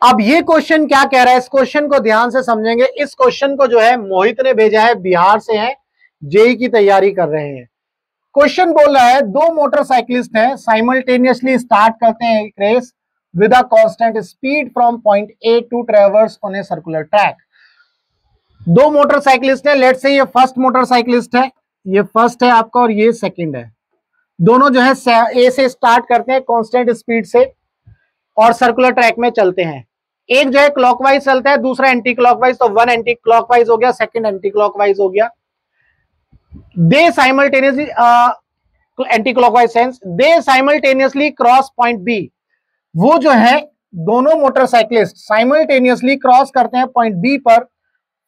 अब ये क्वेश्चन क्या कह रहा है, इस क्वेश्चन को ध्यान से समझेंगे। इस क्वेश्चन को जो है मोहित ने भेजा है, बिहार से है, जेई की तैयारी कर रहे हैं। क्वेश्चन बोल रहा है दो मोटरसाइकिलिस्ट हैं, साइमल्टेनियसली स्टार्ट करते हैं एक race with a constant speed from point A to traverse on a circular track. दो मोटरसाइकिलिस्ट है, लेट्स से ये फर्स्ट मोटरसाइकिलिस्ट है, ये फर्स्ट है आपका और ये सेकंड है। दोनों जो है ए से स्टार्ट करते हैं कांस्टेंट स्पीड से और सर्कुलर ट्रैक में चलते हैं। एक जो है क्लॉकवाइज चलता है, दूसरा एंटी क्लॉकवाइज, तो वन एंटी क्लॉकवाइज हो गया, सेकंड एंटी क्लॉकवाइज हो गया। दे साइमल्टेनियसली एंटी क्लॉकवाइज सेंस, दे साइमल्टेनियसली क्रॉस पॉइंट बी। वो जो है दोनों मोटरसाइकिलिस्ट साइमल्टेनियसली क्रॉस करते हैं पॉइंट बी पर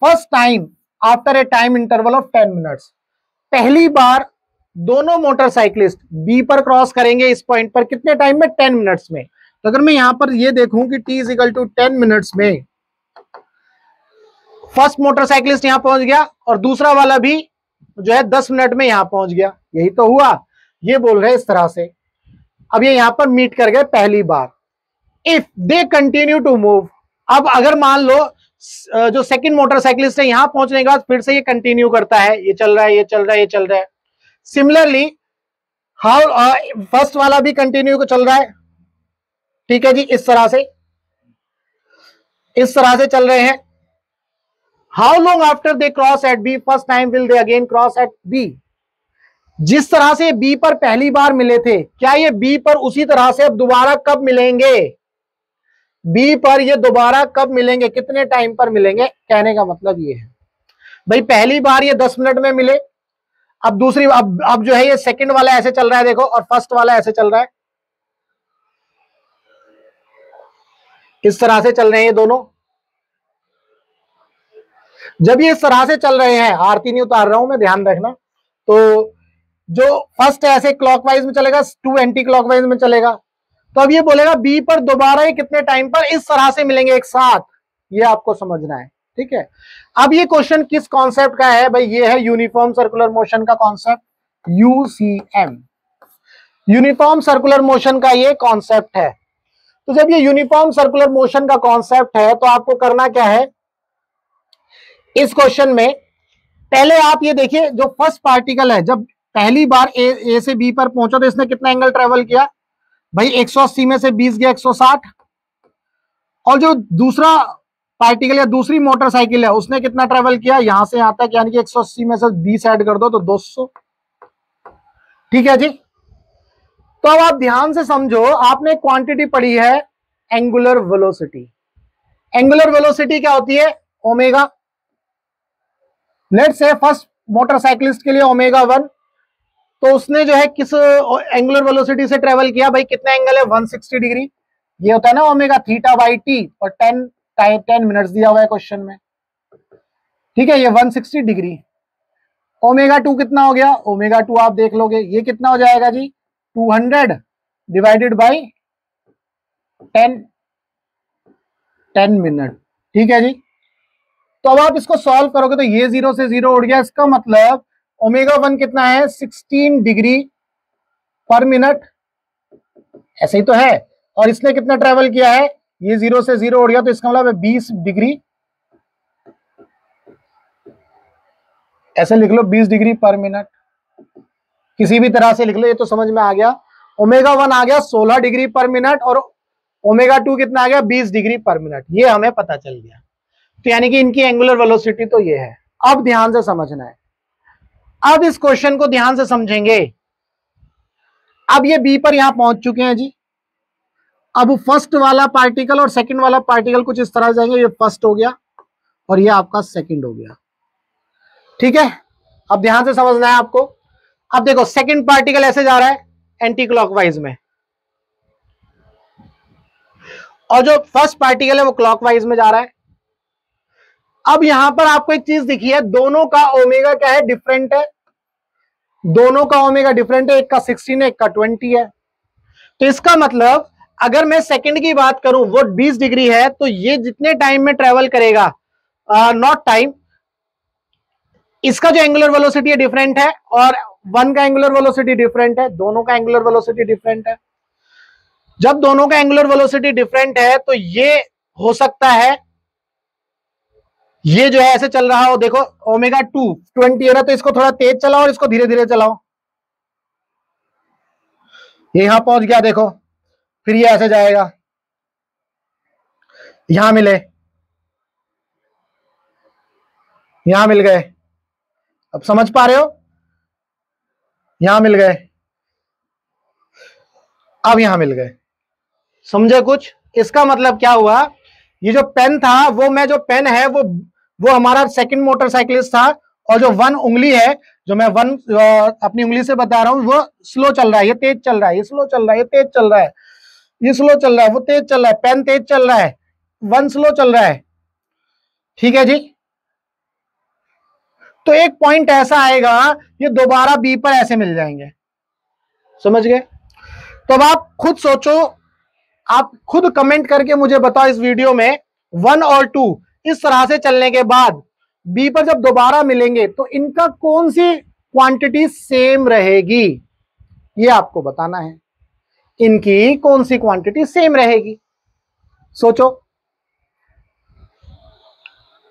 first time after a time interval of 10 minutes. पहली बार दोनों मोटरसाइकिलिस्ट बी पर क्रॉस करेंगे इस पॉइंट पर कितने टाइम में, 10 मिनट्स में। तो अगर मैं यहां पर ये देखूं कि t इक्वल टू 10 मिनट्स में फर्स्ट मोटरसाइकिलिस्ट यहां पहुंच गया और दूसरा वाला भी जो है 10 मिनट में यहां पहुंच गया, यही तो हुआ। ये बोल रहे हैं इस तरह से। अब ये यहां पर मीट कर गए पहली बार। If they continue to move, अब अगर मान लो जो सेकंड मोटरसाइकिलिस्ट है यहां पहुंचने के बाद फिर से ये कंटिन्यू करता है, ये चल रहा है, ये चल रहा है, ये चल रहा है। सिमिलरली हाउ फर्स्ट वाला भी कंटिन्यू चल रहा है, ठीक है जी, इस तरह से चल रहे हैं। How long after they cross at B first time will they again cross at B. जिस तरह से बी पर पहली बार मिले थे, क्या ये बी पर उसी तरह से अब दोबारा कब मिलेंगे, बी पर ये दोबारा कब मिलेंगे, कितने टाइम पर मिलेंगे। कहने का मतलब ये है भाई पहली बार ये 10 मिनट में मिले, अब दूसरी अब जो है ये सेकंड वाला ऐसे चल रहा है देखो, और फर्स्ट वाला ऐसे चल रहा है, इस तरह से चल रहे हैं ये दोनों। जब ये इस तरह से चल रहे हैं, आरती नहीं उतार रहा हूं मैं, ध्यान रखना। तो जो फर्स्ट है ऐसे क्लॉकवाइज में चलेगा, टू एंटी क्लॉकवाइज में चलेगा। तो अब ये बोलेगा बी पर दोबारा ये कितने टाइम पर इस तरह से मिलेंगे एक साथ, ये आपको समझना है, ठीक है। अब ये क्वेश्चन किस कॉन्सेप्ट का है भाई, ये है यूनिफॉर्म सर्कुलर मोशन का concept, UCM, uniform circular motion का ये कॉन्सेप्ट है। तो जब ये यूनिफॉर्म सर्कुलर मोशन का कॉन्सेप्ट है तो आपको करना क्या है इस क्वेश्चन में, पहले आप ये देखिए जो फर्स्ट पार्टिकल है जब पहली बार ए से बी पर पहुंचा तो इसने कितना एंगल ट्रेवल किया भाई, 180 में से 20 गया 160। और जो दूसरा पार्टिकल या दूसरी मोटरसाइकिल है उसने कितना ट्रेवल किया, यहां से यहां तक, यानी कि 180 में से 20 ऐड कर दो तो 200, ठीक है जी। तो अब आप ध्यान से समझो, आपने क्वांटिटी पढ़ी है एंगुलर वेलोसिटी। एंगुलर वेलोसिटी क्या होती है, omega. Let's say first motorcyclist के लिए ओमेगा 1, तो उसने जो है किस एंगुलर वेलोसिटी से ट्रेवल किया भाई, कितना एंगल है 160 डिग्री, ये होता है ना ओमेगा थीटा बाई टी, और 10 मिनट्स दिया हुआ है क्वेश्चन में, ठीक है। ये 160 डिग्री। ओमेगा 2 कितना हो गया, ओमेगा 2 आप देख लोगे, ये कितना हो जाएगा जी 200 डिवाइडेड बाई 10 मिनट, ठीक है जी। तो अब आप इसको सॉल्व करोगे तो ये 0 से 0 उड़ गया, इसका मतलब ओमेगा 1 कितना है 16 डिग्री पर मिनट, ऐसे ही तो है। और इसने कितना ट्रेवल किया है, ये 0 से 0 उड़ गया, तो इसका मतलब 20 डिग्री, ऐसे लिख लो 20 डिग्री पर मिनट, किसी भी तरह से लिख लो, ये तो समझ में आ गया। ओमेगा 1 आ गया 16 डिग्री पर मिनट और ओमेगा 2 कितना आ गया 20 डिग्री पर मिनट, ये हमें पता चल गया। तो यानी कि इनकी एंगुलर वेलोसिटी तो ये है। अब ध्यान से समझना है, अब इस क्वेश्चन को ध्यान से समझेंगे। अब ये बी पर यहां पहुंच चुके हैं जी। अब फर्स्ट वाला पार्टिकल और सेकंड वाला पार्टिकल कुछ इस तरह से जाएंगे, ये फर्स्ट हो गया और ये आपका सेकंड हो गया, ठीक है। अब ध्यान से समझना है आपको। अब देखो सेकंड पार्टिकल ऐसे जा रहा है एंटी क्लॉकवाइज में, और जो फर्स्ट पार्टिकल है वो क्लॉकवाइज में जा रहा है। अब यहां पर आपको एक चीज दिखी है, दोनों का ओमेगा क्या है, डिफरेंट है, दोनों का ओमेगा डिफरेंट है, एक का 16 है एक का 20 है। तो इसका मतलब अगर मैं सेकंड की बात करूं वो 20 डिग्री है, तो ये जितने टाइम में ट्रेवल करेगा, नॉट टाइम, इसका जो एंगुलर वेलोसिटी है डिफरेंट है और 1 का एंगुलर वेलोसिटी डिफरेंट है, दोनों का एंगुलर वेलोसिटी डिफरेंट है। जब दोनों का एंगुलर वेलोसिटी डिफरेंट है तो ये हो सकता है ये जो है ऐसे चल रहा हो, देखो ओमेगा 2 20 है ना, तो इसको थोड़ा तेज चलाओ और इसको धीरे धीरे चलाओ, ये यहां पहुंच गया देखो, फिर ये ऐसे जाएगा, यहां मिले, यहां मिल गए, अब समझ पा रहे हो, यहां मिल गए, अब यहां मिल गए, समझे कुछ? इसका मतलब क्या हुआ, ये जो पेन था वो मैं जो पेन है वो हमारा सेकंड मोटरसाइकिलिस्ट था, और जो वन उंगली है, जो मैं वन अपनी उंगली से बता रहा हूं, वो स्लो चल रहा है, ये तेज चल रहा है, ये स्लो चल रहा है, ये तेज चल रहा है, ये स्लो चल रहा है, वो तेज चल रहा है, पेन तेज चल रहा है, वन स्लो चल रहा है, ठीक है जी। तो एक पॉइंट ऐसा आएगा, ये दोबारा बी पर ऐसे मिल जाएंगे, समझ गए? तो अब आप खुद सोचो, आप खुद कमेंट करके मुझे बताओ इस वीडियो में 1 और 2 इस तरह से चलने के बाद बी पर जब दोबारा मिलेंगे तो इनका कौन सी क्वांटिटी सेम रहेगी, ये आपको बताना है, इनकी कौन सी क्वांटिटी सेम रहेगी। सोचो,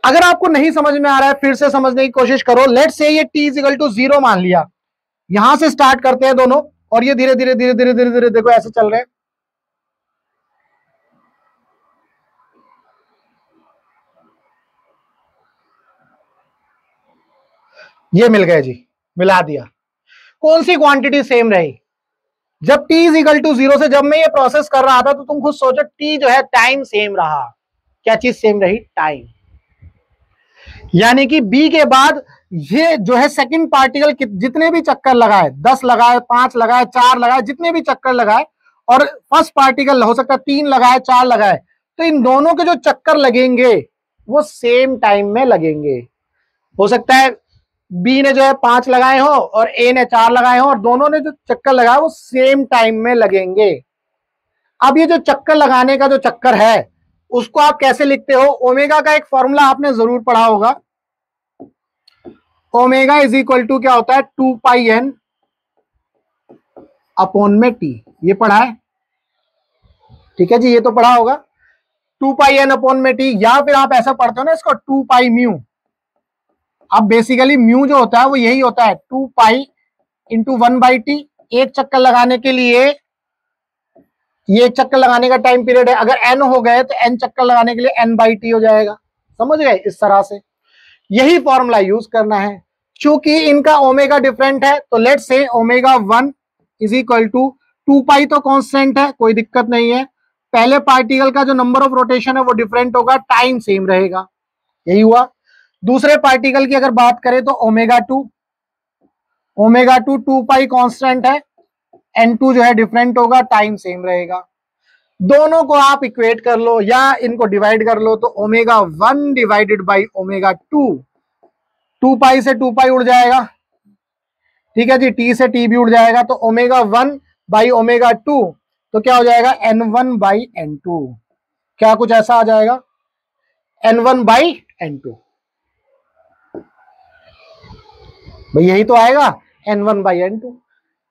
अगर आपको नहीं समझ में आ रहा है फिर से समझने की कोशिश करो। लेट्स से ये t इक्वल टू 0 मान लिया, यहां से स्टार्ट करते हैं दोनों, और ये धीरे धीरे धीरे धीरे धीरे धीरे देखो ऐसे चल रहे हैं, ये मिल गए जी, मिला दिया। कौन सी क्वांटिटी सेम रही? जब t इक्वल टू 0 से जब मैं ये प्रोसेस कर रहा था तो तुम खुद सोचो, t जो है टाइम सेम रहा, क्या चीज सेम रही? टाइम। यानी कि b के बाद ये जो है सेकंड पार्टिकल जितने भी चक्कर लगाए, 10 लगाए, 5 लगाए, 4 लगाए, जितने भी चक्कर लगाए, और फर्स्ट पार्टिकल हो सकता है 3 लगाए, 4 लगाए, तो इन दोनों के जो चक्कर लगेंगे वो सेम टाइम में लगेंगे। हो सकता है बी ने जो है 5 लगाए हो और ए ने 4 लगाए हो, और दोनों ने जो चक्कर लगाया वो सेम टाइम में लगेंगे। अब ये जो चक्कर लगाने का जो चक्कर है उसको आप कैसे लिखते हो? ओमेगा का एक फॉर्मूला आपने जरूर पढ़ा होगा, ओमेगा इज इक्वल टू क्या होता है? 2 पाई एन अपॉन में टी, ये पढ़ा है, ठीक है जी, ये तो पढ़ा होगा, 2 पाई एन अपॉन में टी, या फिर आप ऐसा पढ़ते हो ना इसको 2 पाई म्यू। अब बेसिकली म्यू जो होता है वो यही होता है 2 पाई इंटू 1 बाई टी। एक चक्कर लगाने के लिए, ये एक चक्कर लगाने का टाइम पीरियड है, अगर एन हो गए तो एन चक्कर लगाने के लिए एन बाई टी हो जाएगा, समझ गए? इस तरह से यही फॉर्मूला यूज करना है। चूंकि इनका ओमेगा डिफरेंट है तो let's say omega 1 is equal to 2 pi तो कांस्टेंट है, कोई दिक्कत नहीं है। पहले पार्टिकल का जो नंबर ऑफ रोटेशन है वो डिफरेंट होगा, टाइम सेम रहेगा, यही हुआ। दूसरे पार्टिकल की अगर बात करें तो ओमेगा 2 पाई कांस्टेंट है, N2 जो है डिफरेंट होगा, टाइम सेम रहेगा। दोनों को आप इक्वेट कर लो या इनको डिवाइड कर लो, तो ओमेगा 1 डिवाइडेड बाई ओमेगा 2 पाई से 2 पाई उड़ जाएगा, ठीक है जी, टी से टी भी उड़ जाएगा, तो ओमेगा 1 बाई ओमेगा 2, तो क्या हो जाएगा? N1 बाई N2, क्या कुछ ऐसा आ जाएगा, N1 बाई N2, भाई यही तो आएगा, N1 बाई N2।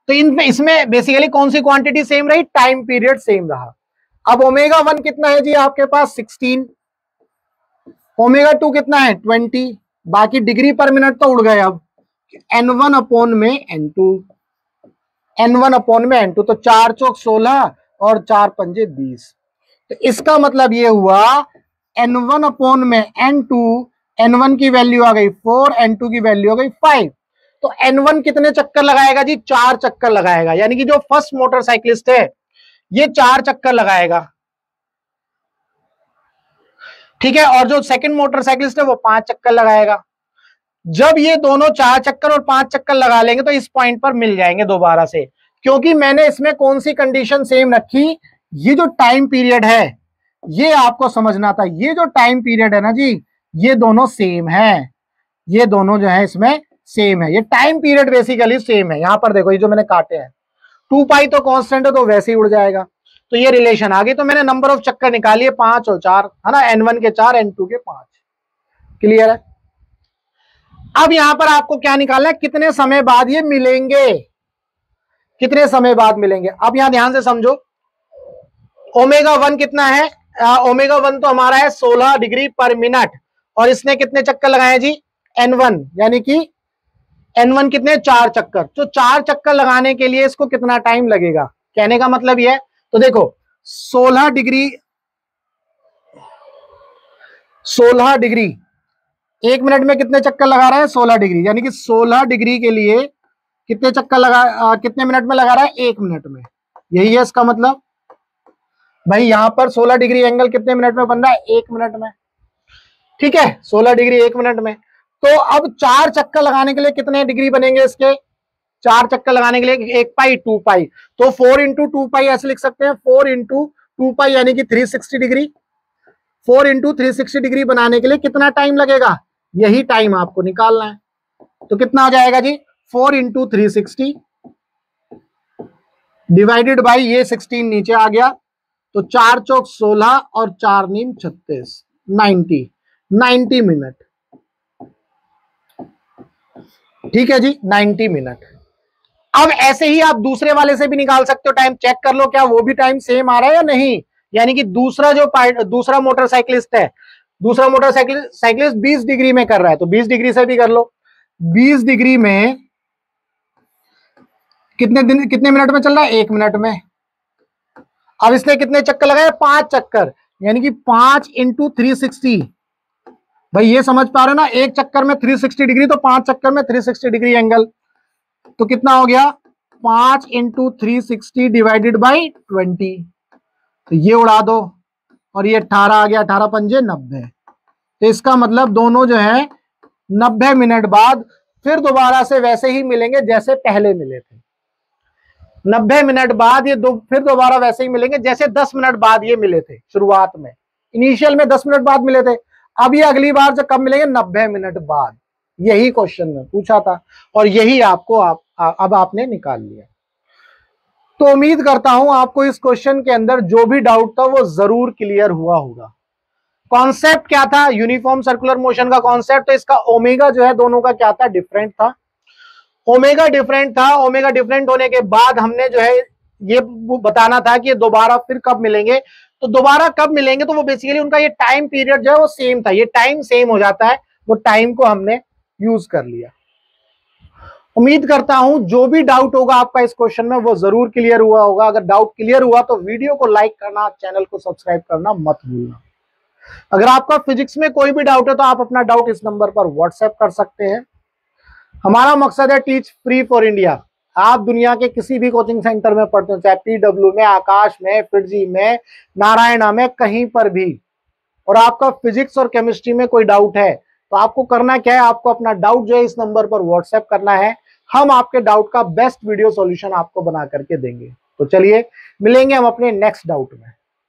तो इसमें बेसिकली कौन सी क्वांटिटी सेम रही? टाइम पीरियड सेम रहा। अब ओमेगा 1 कितना है जी आपके पास? 16, ओमेगा 2 कितना है? 20, बाकी डिग्री पर मिनट तो उड़ गए। अब N1 अपॉन में N2, N1 अपॉन में N2, तो 4 चौक 16 और 4 पंजे 20। तो इसका मतलब ये हुआ N1 अपॉन में N2, N1 की वैल्यू आ गई 4, N2 की वैल्यू आ गई 5। तो N1 कितने चक्कर लगाएगा जी? 4 चक्कर लगाएगा, यानी कि जो फर्स्ट मोटरसाइकिलिस्ट है ये 4 चक्कर लगाएगा, ठीक है, और जो सेकंड मोटरसाइकिलिस्ट है वो 5 चक्कर लगाएगा। जब ये दोनों 4 चक्कर और 5 चक्कर लगा लेंगे तो इस पॉइंट पर मिल जाएंगे दोबारा से, क्योंकि मैंने इसमें कौन सी कंडीशन सेम रखी? ये जो टाइम पीरियड है ये आपको समझना था, ये जो टाइम पीरियड है ना जी, ये दोनों सेम है, ये दोनों जो है इसमें सेम है, ये टाइम पीरियड बेसिकली सेम है। यहां पर देखो ये जो मैंने काटे हैं 2 पाई तो कांस्टेंट है तो वैसे ही उड़ जाएगा, तो ये रिलेशन आ गई। तो मैंने नंबर ऑफ चक्कर निकालिए 5 और 4, है ना, N1 के 4, N2 के 5, क्लियर है? अब यहां पर आपको क्या निकालना है? कितने समय बाद ये मिलेंगे, कितने समय बाद मिलेंगे। अब यहां ध्यान से समझो, ओमेगा 1 कितना है? ओमेगा 1 तो हमारा है 16 डिग्री पर मिनट, और इसने कितने चक्कर लगाए जी, N1, यानी कि N1 कितने, 4 चक्कर। तो 4 चक्कर लगाने के लिए इसको कितना टाइम लगेगा, कहने का मतलब यह है। तो देखो 16 डिग्री 1 मिनट में कितने चक्कर लगा रहा है, 16 डिग्री, यानी कि 16 डिग्री के लिए कितने चक्कर कितने मिनट में लगा रहा है, 1 मिनट में। यही है इसका मतलब। भाई यहां पर 16 डिग्री एंगल कितने मिनट में बन रहा है, 1 मिनट में। ठीक है, 16 डिग्री 1 मिनट में। तो अब 4 चक्कर लगाने के लिए कितने डिग्री बनेंगे इसके, 4 चक्कर लगाने के लिए 1 पाई 2 पाई, तो 4 इंटू 2 पाई ऐसे लिख सकते हैं, 4 इंटू 2 पाई यानी कि 360 डिग्री। 4 इंटू 360 डिग्री बनाने के लिए कितना टाइम लगेगा, यही टाइम आपको निकालना है। तो कितना हो जाएगा जी, 4 इंटू 360 डिवाइडेड बाई ये 16 नीचे आ गया, तो 4 चौक 16 और 4 नीम 36, 90 मिनट। ठीक है जी, 90 मिनट। अब ऐसे ही आप दूसरे वाले से भी निकाल सकते हो टाइम, चेक कर लो क्या वो भी टाइम सेम आ रहा है या नहीं। यानी कि दूसरा मोटरसाइकिलिस्ट है, दूसरा मोटरसाइकिलिस्ट 20 डिग्री में कर रहा है, तो 20 डिग्री से भी कर लो। 20 डिग्री में कितने मिनट में चल रहा है, 1 मिनट में। अब इसने कितने चक्कर लगाए, 5 चक्कर, यानी कि 5 इंटू 360। भाई ये समझ पा रहे हो ना, एक चक्कर में 360 डिग्री, तो 5 चक्कर में 360 डिग्री एंगल, तो कितना हो गया, 5 इंटू 360 डिवाइडेड बाई 20। तो ये उड़ा दो, और ये 18 आ गया, 18 पंजे 90। तो इसका मतलब दोनों जो है 90 मिनट बाद फिर दोबारा से वैसे ही मिलेंगे जैसे पहले मिले थे। 90 मिनट बाद ये फिर दोबारा वैसे ही मिलेंगे जैसे 10 मिनट बाद ये मिले थे शुरुआत में। इनिशियल में 10 मिनट बाद मिले थे, अब ये अगली बार जब कब मिलेंगे, 90 मिनट बाद। यही क्वेश्चन में पूछा था, और यही आपको अब आपने निकाल लिया। तो उम्मीद करता हूं आपको इस क्वेश्चन के अंदर जो भी डाउट था वो जरूर क्लियर हुआ होगा। कॉन्सेप्ट क्या था, यूनिफॉर्म सर्कुलर मोशन का कॉन्सेप्ट। तो इसका ओमेगा जो है दोनों का क्या था, डिफरेंट था। ओमेगा डिफरेंट था, ओमेगा डिफरेंट होने के बाद हमने जो है ये बताना था कि ये दोबारा फिर कब मिलेंगे। तो दोबारा कब मिलेंगे, तो वो बेसिकली उनका ये टाइम पीरियड जो है वो सेम था, ये टाइम सेम हो जाता है, वो टाइम को हमने यूज कर लिया। उम्मीद करता हूं जो भी डाउट होगा आपका इस क्वेश्चन में वो जरूर क्लियर हुआ होगा। अगर डाउट क्लियर हुआ तो वीडियो को लाइक करना, चैनल को सब्सक्राइब करना मत भूलना। अगर आपका फिजिक्स में कोई भी डाउट है तो आप अपना डाउट इस नंबर पर व्हाट्सएप कर सकते हैं। हमारा मकसद है टीच फ्री फॉर इंडिया। आप दुनिया के किसी भी कोचिंग सेंटर में पढ़ते हो, चाहे PW में, आकाश में, फिरजी में, नारायणा में, कहीं पर भी, और आपका फिजिक्स और केमिस्ट्री में कोई डाउट है तो आपको करना क्या है, आपको अपना डाउट जो है इस नंबर पर व्हाट्सएप करना है। हम आपके डाउट का बेस्ट वीडियो सॉल्यूशन आपको बना करके देंगे। तो चलिए मिलेंगे हम अपने नेक्स्ट डाउट में।